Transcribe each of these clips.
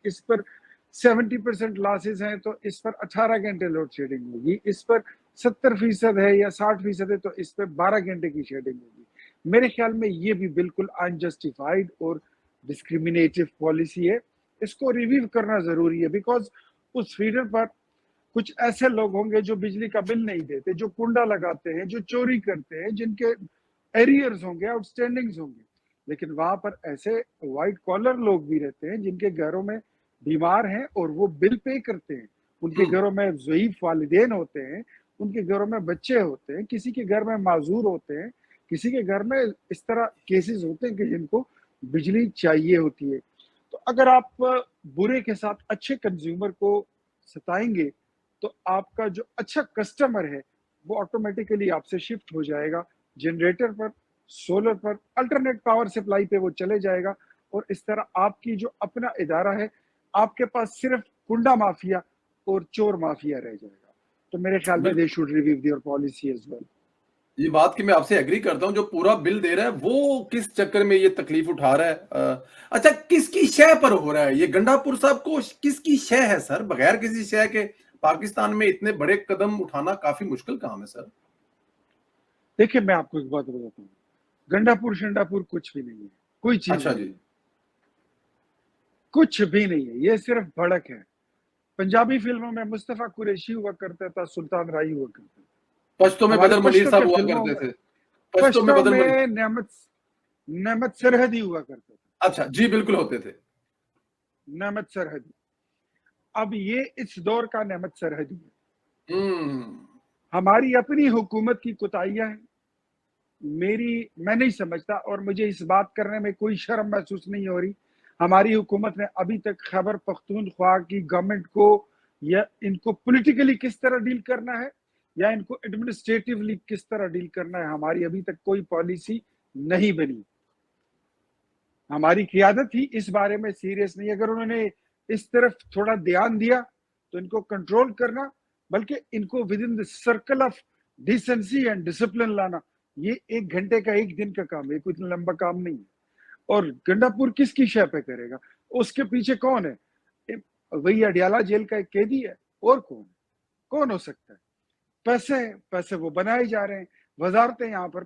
اس پر 70% losses ہیں تو اس پر 18 گھنٹے لوڈ شیڈنگ ہوگی، اس پر 70% ہے یا 60% ہے تو اس پہ 12 گھنٹے کی شیڈنگ ہوگی. میرے خیال میں یہ بھی بالکل انجسٹیفائڈ اور ڈسکریمنیٹو پالیسی ہے. اس کو ریویو کرنا ضروری ہے، بیکاز اس فیڈر پر کچھ ایسے لوگ ہوں گے جو بجلی کا بل نہیں دیتے، جو کنڈا لگاتے ہیں، جو چوری کرتے ہیں، جن کے ایریئرز ہوں گے، آؤٹ سٹینڈنگز ہوں گے. لیکن وہاں پر ایسے وائٹ کالر لوگ بھی رہتے ہیں جن کے گھروں میں بیمار ہیں اور وہ بل پے کرتے ہیں. ان کے گھروں میں ضعیف والدین ہوتے ہیں، ان کے گھروں میں بچے ہوتے ہیں، کسی کے گھر میں معذور ہوتے ہیں، کسی کے گھر میں اس طرح کیسز ہوتے ہیں کہ جن کو بجلی چاہیے ہوتی ہے. تو اگر آپ برے کے ساتھ اچھے کنزیومر کو ستائیں گے تو آپ کا جو اچھا کسٹمر ہے وہ آٹومیٹیکلی آپ سے شفٹ ہو جائے گا جنریٹر پر، سولر پر، الٹرنیٹ پاور سپلائی پہ وہ چلے جائے گا. اور اس طرح آپ کی جو اپنا ادارہ ہے، آپ کے پاس صرف کنڈا مافیا اور چور مافیا رہ جائے گا. تو میرے خیال میں they should review their policy as well. یہ بات کہ میں آپ سے ایگری کرتا ہوں، جو پورا بل دے رہا ہے وہ کس چکر میں یہ تکلیف اٹھا رہا ہے. اچھا، کس کی شے پر ہو رہا ہے یہ؟ گنڈا پور صاحب کو کس کی شے ہے سر؟ بغیر کسی شے کے پاکستان میں اتنے بڑے قدم اٹھانا کافی مشکل کام ہے سر. دیکھیں میں آپ کو ایک بات بتاتا ہوں، گنڈا پور شنڈا پور کچھ بھی نہیں ہے، کوئی چیز اچھا نہیں جی، ہے، کچھ بھی نہیں ہے. یہ صرف بھڑک ہے. پنجابی فلموں میں مصطفیٰ قریشی ہوا کرتا تھا، سلطان رائی ہوا کرتا تھا. پشتوں میں ہمارے بدر منیر پشتوں کے صاحب ہوا فلموں کرتے میں، تھے. پشتوں میں پشتوں بدر منیر. میں نعمت سرحدی ہوا کرتا تھا. اچھا جی، بالکل ہوتے تھے. نعمت سرحدی. اب یہ اس دور کا نعمت سرحدی ہے. ہماری اپنی حکومت کی کوتاہیاں ہیں. میں نہیں سمجھتا اور مجھے اس بات کرنے میں کوئی شرم محسوس نہیں ہو رہی، ہماری حکومت نے ابھی تک خیبر پختونخوا کی گورنمنٹ کو یا ان کو پولیٹیکلی کس طرح ڈیل کرنا ہے یا ان کو ایڈمنسٹریٹیولی کس طرح ڈیل کرنا ہے، ہماری ابھی تک کوئی پالیسی نہیں بنی. ہماری قیادت ہی اس بارے میں سیریس نہیں. اگر انہوں نے اس طرف تھوڑا دھیان دیا تو ان کو کنٹرول کرنا، بلکہ ان کو with in the circle of decency and discipline لانا، یہ 1 گھنٹے کا 1 دن کا کام ہے، کوئی اتنا لمبا کام نہیں ہے. اور گنڈا پور کس کی شے پہ کرے گا؟ اس کے پیچھے کون ہے؟ وہی اڈیالہ جیل کا ایک قیدی ہے، اور کون ہو سکتا ہے؟ پیسے وہ بنائے جا رہے ہیں. وزارتیں یہاں پر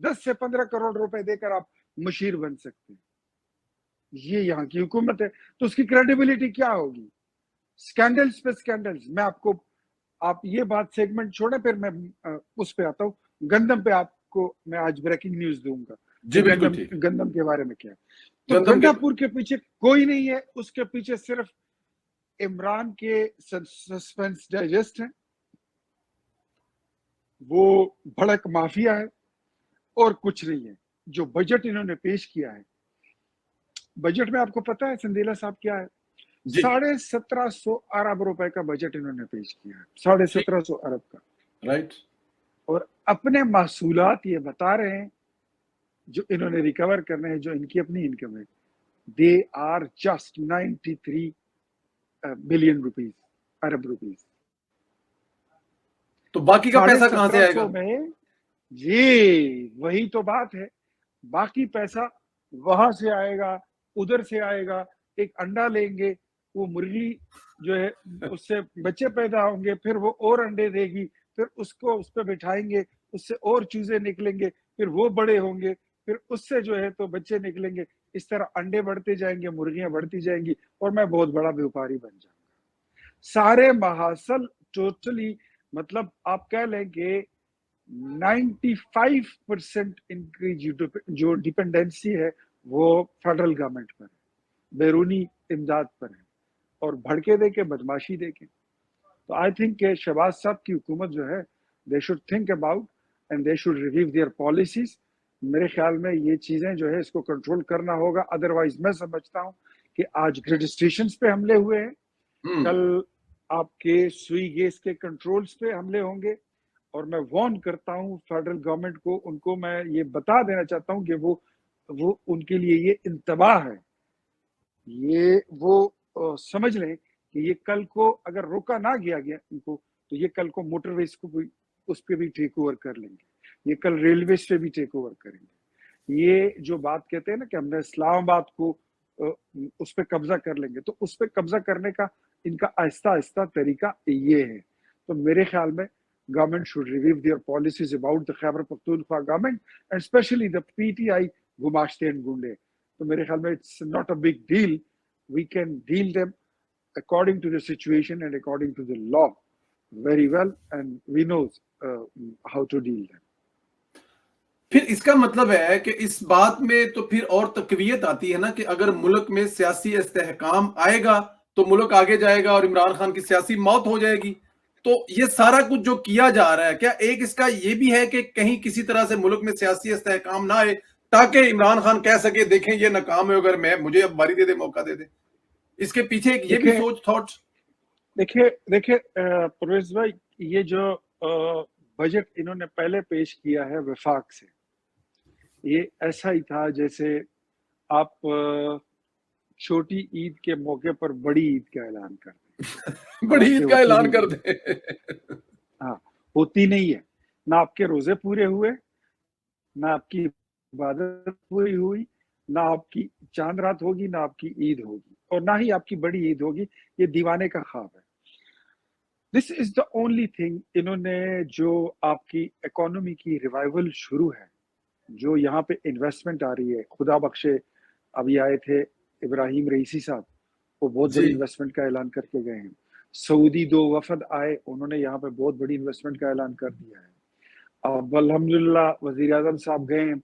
10 سے 15 کروڑ روپے دے کر آپ مشیر بن سکتے ہیں. یہ یہاں کی حکومت ہے. تو اس کی کریڈیبلٹی کیا ہوگی؟ سکینڈلز پہ سکینڈلز. میں آپ یہ بات سیگمنٹ چھوڑیں، پھر میں اس پہ آتا ہوں. گندم پہ آپ کو میں آج بریکنگ نیوز دوں گا جی بالکل ٹھیک. گندم کے بارے میں کیا. تو گنڈا پور کے پیچھے کوئی نہیں ہے، اس کے پیچھے صرف عمران کے سسپینس ڈائجسٹ ہیں، وہ بھڑک مافیا ہے اور کچھ نہیں ہے. جو بجٹ انہوں نے پیش کیا ہے، بجٹ میں آپ کو پتا ہے سندیلا صاحب کیا ہے؟ 1750 ارب روپے کا بجٹ انہوں نے پیش کیا ہے. 1750 ارب کا. رائٹ. اور اپنے محصولات یہ بتا رہے ہیں جو انہوں نے ریکور کرنے ہیں، جو ان کی اپنی انکم ہے. They are just 93 billion rupees, ارب روپیز. تو باقی کا پیسہ کہاں سے آئے گا؟ 1750 میں جی وہی تو بات ہے. باقی پیسہ وہاں سے آئے گا، ادھر سے آئے گا. ایک انڈا لیں گے، وہ مرغی جو ہے اس سے بچے پیدا ہوں گے، پھر وہ اور انڈے دے گی، پھر اس پہ بٹھائیں گے، اس سے اور چوزے نکلیں گے، پھر وہ بڑے ہوں گے، پھر اس سے جو ہے تو بچے نکلیں گے. اس طرح انڈے بڑھتے جائیں گے، مرغیاں بڑھتی جائیں گی، اور میں بہت بڑا بیوپاری بن جاؤں گا. سارے محاصل ٹوٹلی، مطلب آپ کہہ لیں کہ 95% ان کی جو ڈیپینڈنسی ہے وہ فیڈرل گورنمنٹ پر ہے، بیرونی امداد پر ہے، اور بھڑکے دے کے بدماشی دے کے. تو آئی تھنک کہ شہباز صاحب کی حکومت جو ہے they should think about and they should review their policies. میرے خیال میں یہ چیزیں جو ہے اس کو کنٹرول کرنا ہوگا. ادروائز میں سمجھتا ہوں کہ آج گریڈ اسٹیشنز پہ حملے ہوئے ہیں، کل آپ کے سوئی گیس کے کنٹرولز پہ حملے ہوں گے. اور میں وارن کرتا ہوں فیڈرل گورنمنٹ کو، ان کو میں یہ بتا دینا چاہتا ہوں کہ وہ ان کے لیے یہ انتباہ ہے. یہ وہ سمجھ لیں کہ یہ کل کو اگر روکا نہ گیا ان کو، تو یہ کل کو موٹر ویز کو بھی اس پہ بھی ٹیک اوور کر لیں گے، یہ کل ریلویز پہ بھی ٹیک اوور کریں گے. یہ جو بات کہتے ہیں نا کہ ہم نے اسلام آباد کو उस पे कब्जा कर लेंगे। तो उस पे कब्जा करने का इनका आहिस्ता आहिस्ता तरीका ये है। तो मेरे ख्याल में government should review their policies about the Khyber Pakhtunkhwa government and especially the PTI Gumashte and Gunde. तो मेरे ख्याल में it's not a big deal. We can deal them according to the situation and according to the law very well, and we know how to deal them. फिर इसका मतलब है कि इस बात में तो फिर और तकवीयत आती है ना कि अगर मुल्क में सियासी इस्तेहकाम आएगा तो मुल्क आगे जाएगा और इमरान खान की सियासी मौत हो जाएगी। तो ये सारा कुछ जो किया जा रहा है, क्या एक इसका ये भी है कि कहीं किसी तरह से मुल्क में सियासी इस्तेहकाम ना आए ताकि इमरान खान कह सके देखें ये नाकाम है, अगर मैं मुझे अब बारी दे दे, मौका दे दे? इसके पीछे एक ये भी सोच, थॉट्स? देखिए परवेज भाई, ये जो बजट इन्होंने पहले पेश किया है वफाक से, ये ऐसा ही था जैसे आप छोटी ईद के मौके पर बड़ी ईद का ऐलान कर दें। बड़ी ईद का ऐलान कर दे। हाँ, होती नहीं है। ना आपके रोजे पूरे हुए, ना आपकी इबादत पूरी हुई, ना आपकी चांद रात होगी, ना आपकी ईद होगी, और ना ही आपकी बड़ी ईद होगी। ये दीवाने का ख्वाब है। This is the only thing इन्होंने, जो आपकी इकोनॉमी की रिवाइवल शुरू है, जो यहाँ पे इन्वेस्टमेंट आ रही है। खुदा बख्शे अभी आए थे इब्राहिम रईसी साहब, वो बहुत बड़ी इन्वेस्टमेंट का ऐलान करके गए हैं। सऊदी 2 वफद आए, उन्होंने यहाँ पे बहुत बड़ी इन्वेस्टमेंट का ऐलान कर दिया है। अब अल्हम्दुलिल्लाह वजीर आजम साहब गए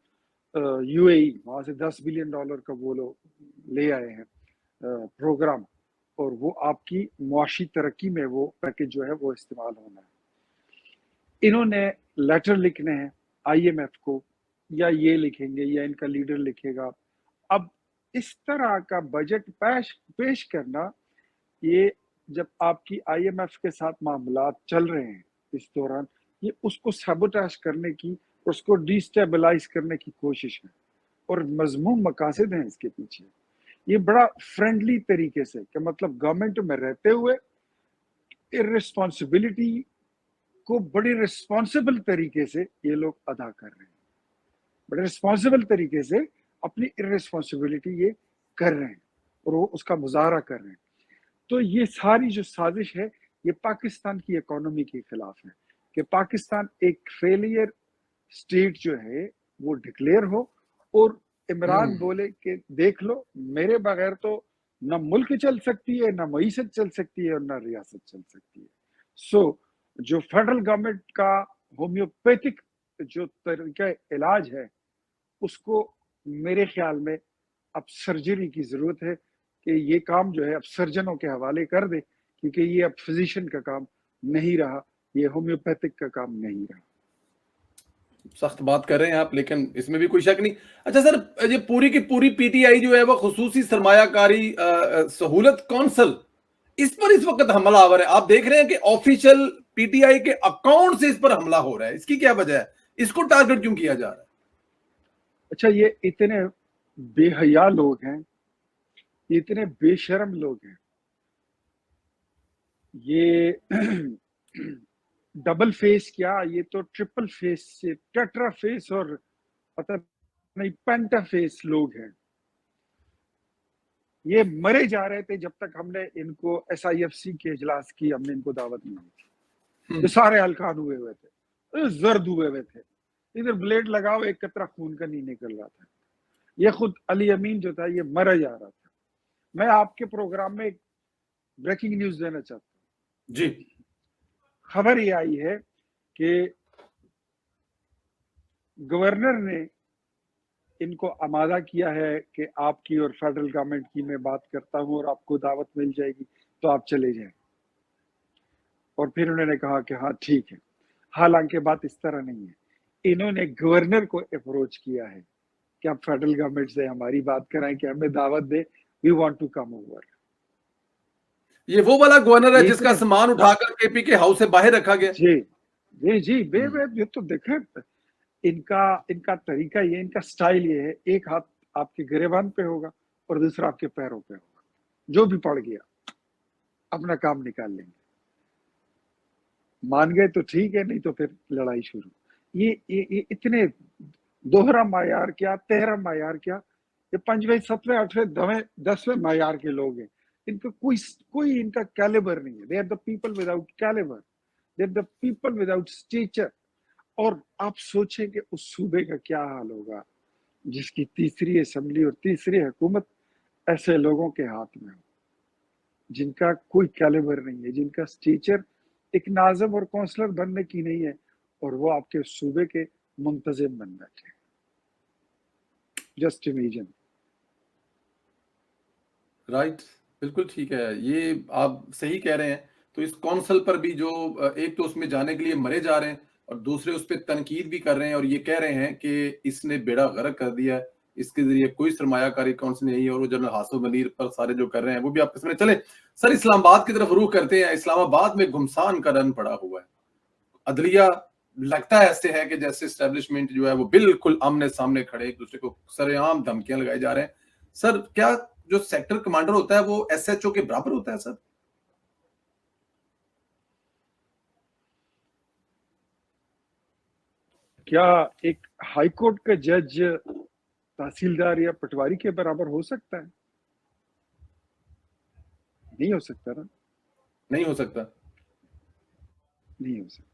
यूएई, वहां से $10 बिलियन का वो लोग ले आए हैं प्रोग्राम, और वो आपकी मुआशी तरक्की में वो पैकेज जो है वो इस्तेमाल होना है। इन्होंने लेटर लिखने हैं IMF को, या ये लिखेंगे या इनका लीडर लिखेगा। अब इस तरह का बजट पेश करना, ये जब आपकी IMF के साथ मामलात चल रहे हैं इस दौरान, ये उसको सबोटाज करने की, उसको डिस्टेबलाइज करने की कोशिश है, और मजमूम मकासद हैं इसके पीछे। ये बड़ा फ्रेंडली तरीके से, कि मतलब गवर्नमेंट में रहते हुए इर्रिस्पॉन्सिबिलिटी को बड़ी रिस्पॉन्सिबल तरीके से ये लोग अदा कर रहे हैं। बड़े रिस्पॉन्सिबल तरीके से अपनी इर्रिस्पॉन्सिबिलिटी ये कर रहे हैं, और वो उसका मुजाहरा कर रहे हैं। तो ये सारी जो साजिश है, ये पाकिस्तान की इकोनॉमी के खिलाफ है, कि पाकिस्तान एक फेलियर स्टेट जो है वो डिक्लेयर हो, और इमरान बोले कि देख लो, मेरे बगैर तो न मुल्क चल सकती है, न मईशत चल सकती है, और न रियासत चल सकती है। सो जो फेडरल गवर्नमेंट का होम्योपैथिक जो तरीका इलाज है, उसको मेरे ख्याल में अब सर्जरी की जरूरत है, कि ये काम जो है अब सर्जनों के हवाले कर दे, क्योंकि ये अब फिजिशियन का काम नहीं रहा, ये होम्योपैथिक का काम नहीं रहा। सख्त बात कर रहे हैं आप, लेकिन इसमें भी कोई शक नहीं। अच्छा सर, ये पूरी की पूरी PTI जो है वो खुसूसी सरमायाकारी सहूलत कौंसल, इस पर इस वक्त हमलावर है। आप देख रहे हैं कि ऑफिशियल PTI के अकाउंट से इस पर हमला हो रहा है। इसकी क्या वजह है? इसको टारगेट क्यों किया जा रहा है? अच्छा, ये इतने बेहया लोग हैं, ये इतने बेशर्म लोग हैं, ये डबल फेस क्या, ये तो ट्रिपल फेस से टेट्रा फेस और पता नहीं पेंटा फेस लोग हैं। ये मरे जा रहे थे जब तक हमने इनको SIFC के इजलास की हमने इनको दावत नहीं दी। ये सारे हलकान हुए हुए थे, जर्द हुए हुए थे, इधर ब्लेड लगाओ एक कतरा खून का नहीं निकल रहा था। ये खुद अली अमीन जो था ये मरा जा रहा था। मैं आपके प्रोग्राम में एक ब्रेकिंग न्यूज देना चाहता हूँ जी। खबर ये आई है कि गवर्नर ने इनको आमादा किया है कि आपकी और फेडरल गवर्नमेंट की मैं बात करता हूं और आपको दावत मिल जाएगी, तो आप चले जाएं। और फिर उन्होंने कहा कि हाँ ठीक है। हालांकि बात इस तरह नहीं है, इन्होंने गवर्नर को अप्रोच किया है कि आप फेडरल गवर्नमेंट से हमारी बात कराएं कि हमें दावत दे, we want to come over. ये वो वाला गवर्नर है जिसका सामान उठाकर KP के हाउस से बाहर रखा गया? जी जी जी, ये तो देखें, इनका तरीका ये, इनका स्टाइल ये है, एक हाथ आपके गिरेबान पे होगा और दूसरा आपके पैरों पे होगा, जो भी पड़ गया अपना काम निकाल लेंगे। मान गए तो ठीक है, नहीं तो फिर लड़ाई शुरू। ये इतने दोहरा मायार क्या, तेहरा मायार क्या, ये 5वें 7वें 8वें 10वें मायार के लोग हैं, इनका कोई इनका कैलिबर नहीं है। They are the people without calibre, they are the people without stature. और आप सोचें कि उस सूबे का क्या हाल होगा जिसकी तीसरी असेंबली और तीसरी हुकूमत ऐसे लोगों के हाथ में हो, जिनका कोई कैलिबर नहीं है, जिनका स्टेचर एक नाज़िम और काउंसलर बनने की नहीं है, और वो आपके सूबे के मुंतजिम बन बैठे। Just imagine. राइट, बिल्कुल ठीक है, ये आप सही कह रहे हैं। तो इस कौंसल पर भी जो एक तो उसमें जाने के लिए मरे जा रहे हैं और दूसरे उस पे तनकीद भी कर रहे हैं और ये कह रहे हैं कि इसने बेड़ा गर्क कर दिया है, इसके ज़रिए कोई सरमायाकारी काउंसिल नहीं है, और वो जनरल हासिल मनीर पर सारे जो कर रहे हैं वो भी आपके सामने। चले सर, इस्लामाबाद की तरफ रुख करते हैं। इस्लामाबाद में घुमसान का रन पड़ा हुआ है। अदलिया लगता है ऐसे है कि जैसे एस्टेब्लिशमेंट जो है वो बिल्कुल आमने सामने खड़े, एक दूसरे को सरेआम धमकियां लगाए जा रहे हैं। सर, क्या जो सेक्टर कमांडर होता है वो एसएचओ के बराबर होता है सर? क्या एक हाई कोर्ट का जज तहसीलदार या पटवारी के बराबर हो सकता है? नहीं हो सकता ना। नहीं हो सकता। नहीं हो सकता।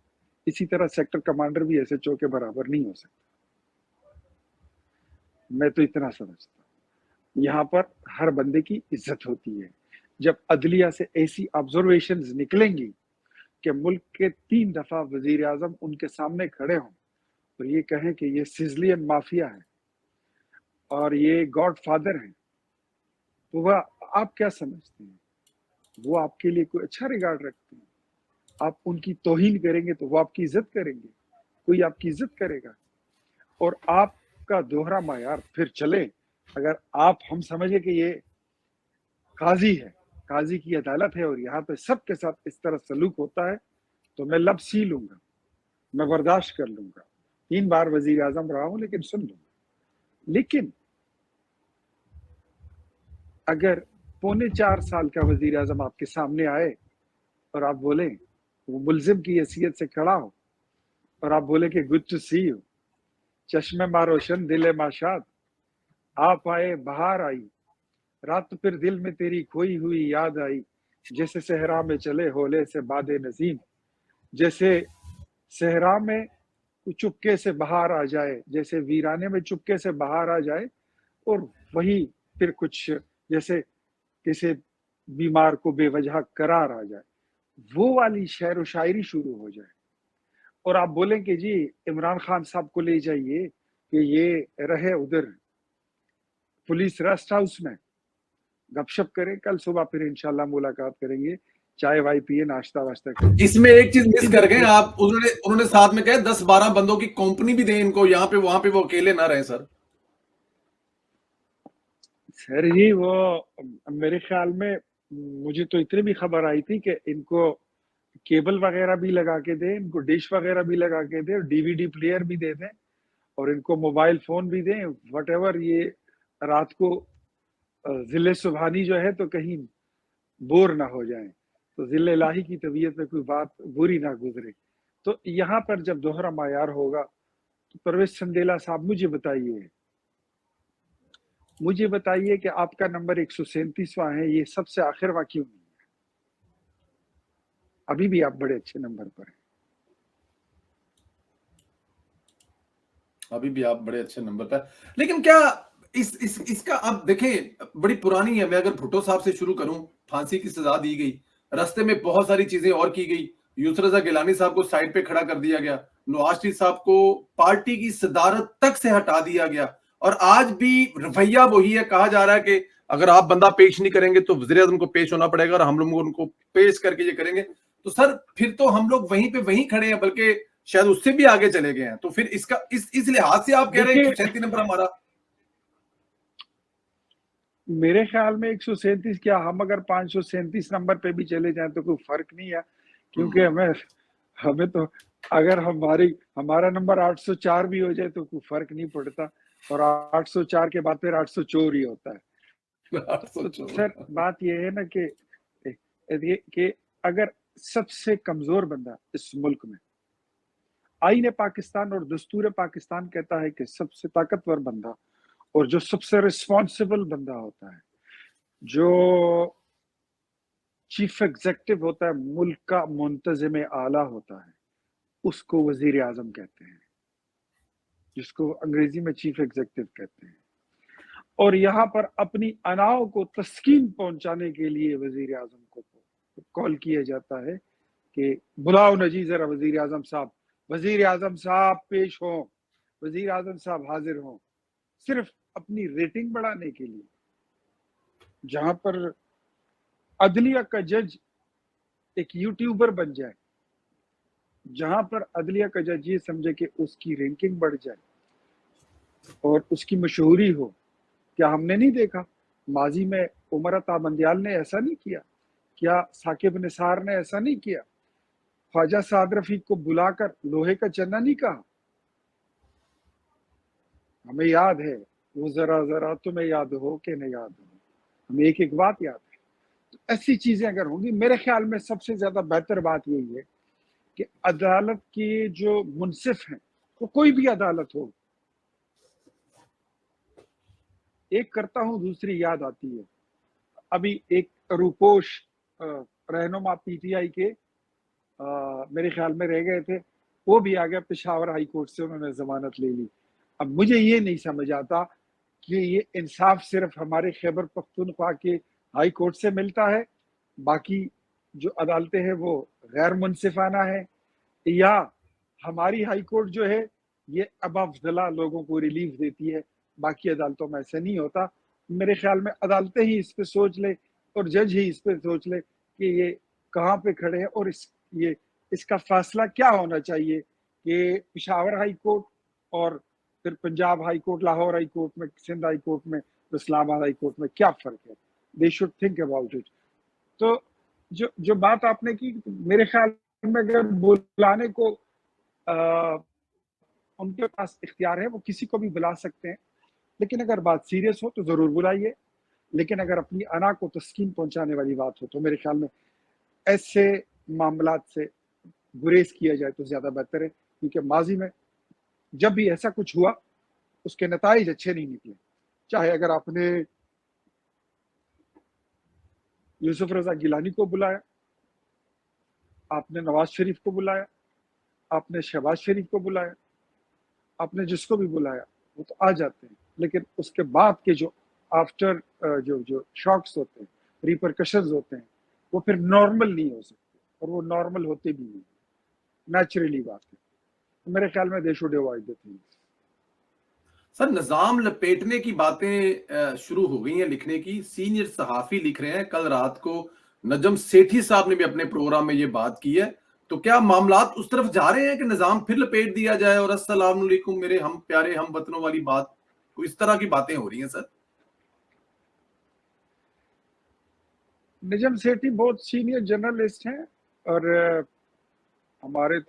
इसी तरह सेक्टर कमांडर भी एसएचओ के बराबर नहीं हो सकता। मैं तो इतना समझता हूं, यहाँ पर हर बंदे की इज्जत होती है। जब अदलिया से ऐसी ऑब्जर्वेशंस निकलेंगी कि मुल्क के 3 दफा वजीर आजम उनके सामने खड़े हों और ये कहें कि ये सिजलियन माफिया है और ये गॉड फादर है, तो वह आप क्या समझते हैं? वो आपके लिए कोई अच्छा रिगार्ड रखते हैं? आप उनकी तौहीन करेंगे तो वो आपकी इज्जत करेंगे? कोई आपकी इज्जत करेगा? और आपका दोहरा मायार फिर चले। अगर आप हम समझे कि ये काजी है, काजी की अदालत है और यहाँ पे सबके साथ इस तरह सलूक होता है, तो मैं लब सी लूंगा, मैं बर्दाश्त कर लूंगा। 3 बार वजीर आजम रहा हूं, लेकिन सुन लूंगा। लेकिन अगर 3.25 साल का वजीर आजम आपके सामने आए और आप बोले, वो मुलजिम की हैसियत से खड़ा हो और आप बोले कि गुड टू सी यू, चश्मे मारोशन दिले माशाद, आप आए बहार आई, रात फिर दिल में तेरी खोई हुई याद आई, जैसे सहरा में चले होले से बादे नजीम, जैसे सहरा में चुपके से बाहर आ जाए, जैसे वीराने में चुपके से बाहर आ जाए, और वही फिर कुछ जैसे किसी बीमार को बेवजह करार आ जाए, वो वाली शेर व शायरी शुरू हो जाए। और आप बोलें कि जी इमरान खान साहब को ले जाइए कि ये रहे उधर पुलिस रेस्ट हाउस में, गपशप करें, कल सुबह फिर इंशाल्लाह मुलाकात करेंगे, चाय वाय पिए, नाश्ता वाश्ता करेंगे। इसमें एक चीज मिस कर गए आप, उन्होंने साथ में कहा 10-12 बंदों की कंपनी भी दें इनको, यहाँ पे वहां पे वो अकेले ना रहे सर। सर जी वो मेरे ख्याल में, मुझे तो इतनी भी खबर आई थी कि इनको केबल वगैरह भी लगा के दें, इनको डिश वगैरह भी लगा के दें, डीवीडी प्लेयर भी दे दें, और इनको मोबाइल फोन भी दें, वट ये रात को जिले सुबहानी जो है तो कहीं बोर ना हो जाए, तो जिले इलाही की तबीयत में कोई बात बुरी ना गुजरे। तो यहाँ पर जब दोहरा मायार होगा तो परवेज संदेला साहब मुझे बताइए कि आपका नंबर 137वां है, ये सबसे आखिरवा क्यों नहीं है? अभी भी आप बड़े अच्छे नंबर पर हैं। अभी भी आप बड़े अच्छे नंबर पर, लेकिन क्या इसका आप देखें, बड़ी पुरानी है। मैं अगर भुट्टो साहब से शुरू करूं, फांसी की सजा दी गई, रास्ते में बहुत सारी चीजें और की गई, यूसुफ रजा गिलानी साहब को साइड पे खड़ा कर दिया गया, नवाज शरीफ साहब को पार्टी की सदारत तक से हटा दिया गया, और आज भी रवैया वही है। कहा जा रहा है कि अगर आप बंदा पेश नहीं करेंगे तो वज़ीर आज़म को पेश होना पड़ेगा, और हम लोग उनको पेश करके ये करेंगे। तो सर फिर तो हम लोग वहीं पे वहीं खड़े हैं, बल्कि शायद उससे भी आगे चले गए हैं। तो फिर इसका इस लिहाज से आप कह रहे हैं 137 नंबर हमारा? मेरे ख्याल में 137 क्या, हम अगर 537 नंबर पे भी चले जाएं तो कोई फर्क नहीं है, क्योंकि हमें तो अगर हमारा नंबर 804 भी हो जाए तो कोई फर्क नहीं पड़ता, और 804 के बाद फिर 804 ही होता है। तो सर बात यह है ना कि अगर सबसे कमजोर बंदा इस मुल्क में, आईने पाकिस्तान और दस्तूर पाकिस्तान कहता है कि सबसे ताकतवर बंदा और जो सबसे रिस्पॉन्सिबल बंदा होता है, जो चीफ एग्जेक्टिव होता है, मुल्क का मुंतजिम आला होता है, उसको वजीर आजम कहते हैं, जिसको अंग्रेजी में चीफ एग्जेक्टिव कहते हैं। और यहाँ पर अपनी अनाओं को तस्कीन पहुंचाने के लिए वजीर आजम को कॉल किया जाता है कि बुलाओ नजी जरा वजीर आजम साहब, वजीर आजम साहब पेश हो, वजीर आजम साहब हाजिर हों, सिर्फ अपनी रेटिंग बढ़ाने के लिए। जहां पर अदलिया का जज एक यूट्यूबर बन जाए, जहां पर अदलिया का जज ये समझे कि उसकी रैंकिंग बढ़ जाए और उसकी मशहूरी हो। क्या हमने नहीं देखा माजी में उमर अता बंदियाल ने ऐसा नहीं किया? क्या साकिब निसार ने ऐसा नहीं किया? ख्वाजा साद रफीक को बुलाकर लोहे का चन्ना नहीं कहा? हमें याद है वो जरा जरा तुम्हें याद हो कि नहीं याद हो, हमें एक एक बात याद है। तो ऐसी चीजें अगर होंगी, मेरे ख्याल में सबसे ज्यादा बेहतर बात यही है कि अदालत के जो मुनसिफ हैं, तो कोई भी अदालत हो, एक करता हूं दूसरी याद आती है। अभी एक रूपोश रहनुमा पीटीआई के मेरे ख्याल में रह गए थे, वो भी आ गया पेशावर हाई कोर्ट से, उन्होंने जमानत ले ली। अब मुझे ये नहीं समझ आता कि ये इंसाफ सिर्फ हमारे खैबर पख्तूनख्वा के हाई कोर्ट से मिलता है, बाकी जो अदालतें हैं वो गैर मुनसिफाना है, या हमारी हाई कोर्ट जो है ये अबअफ़ज़ला लोगों को रिलीफ देती है, बाकी अदालतों में ऐसा नहीं होता। मेरे ख्याल में अदालतें ही इस पे सोच ले और जज ही इस पे सोच ले कि ये कहाँ पे खड़े हैं और इसका फैसला क्या होना चाहिए कि पेशावर हाई कोर्ट और फिर Punjab high court, Lahore high court में, सिंध हाई कोर्ट में, इस्लामाबाद हाई कोर्ट में क्या फर्क है? They should think about it. तो जो बात आपने की, मेरे ख्याल में अगर बुलाने को उनके पास इख्तियार है, वो किसी को भी बुला सकते हैं, लेकिन अगर बात सीरियस हो तो जरूर बुलाइए। लेकिन अगर अपनी अना को तस्कीन पहुंचाने वाली बात हो तो मेरे ख्याल में ऐसे मामलात से गुरेज किया जाए तो ज्यादा बेहतर है, क्योंकि माजी में जब भी ऐसा कुछ हुआ उसके नताइज अच्छे नहीं निकले। चाहे अगर आपने यूसुफ रजा गिलानी को बुलाया, आपने नवाज शरीफ को बुलाया, आपने शहबाज शरीफ को बुलाया, आपने जिसको भी बुलाया, वो तो आ जाते हैं, लेकिन उसके बाद के जो आफ्टर जो शॉक्स होते हैं, रिपरकशंस होते हैं, वो फिर नॉर्मल नहीं हो सकते, और वो नॉर्मल होते भी नहीं, नेचुरली बात है। तो मेरे ख्याल में they should avoid the things. Sir, निजाम लपेटने की बातें शुरू हो गई हैं लिखने की। सीनियर सहाफी लिख रहे हैं, कल रात को नजम सेठी साहब ने भी अपने प्रोग्राम में ये बात की है। तो क्या मामलात उस तरफ जा रहे हैं कि निजाम फिर लपेट दिया जाए और अस्सलाम वालेकुम मेरे हम प्यारे हम वतनों वाली बात, तो इस तरह की बातें हो रही हैं सर? निजम सेठी बहुत सीनियर जर्नलिस्ट हैं और हमारे तो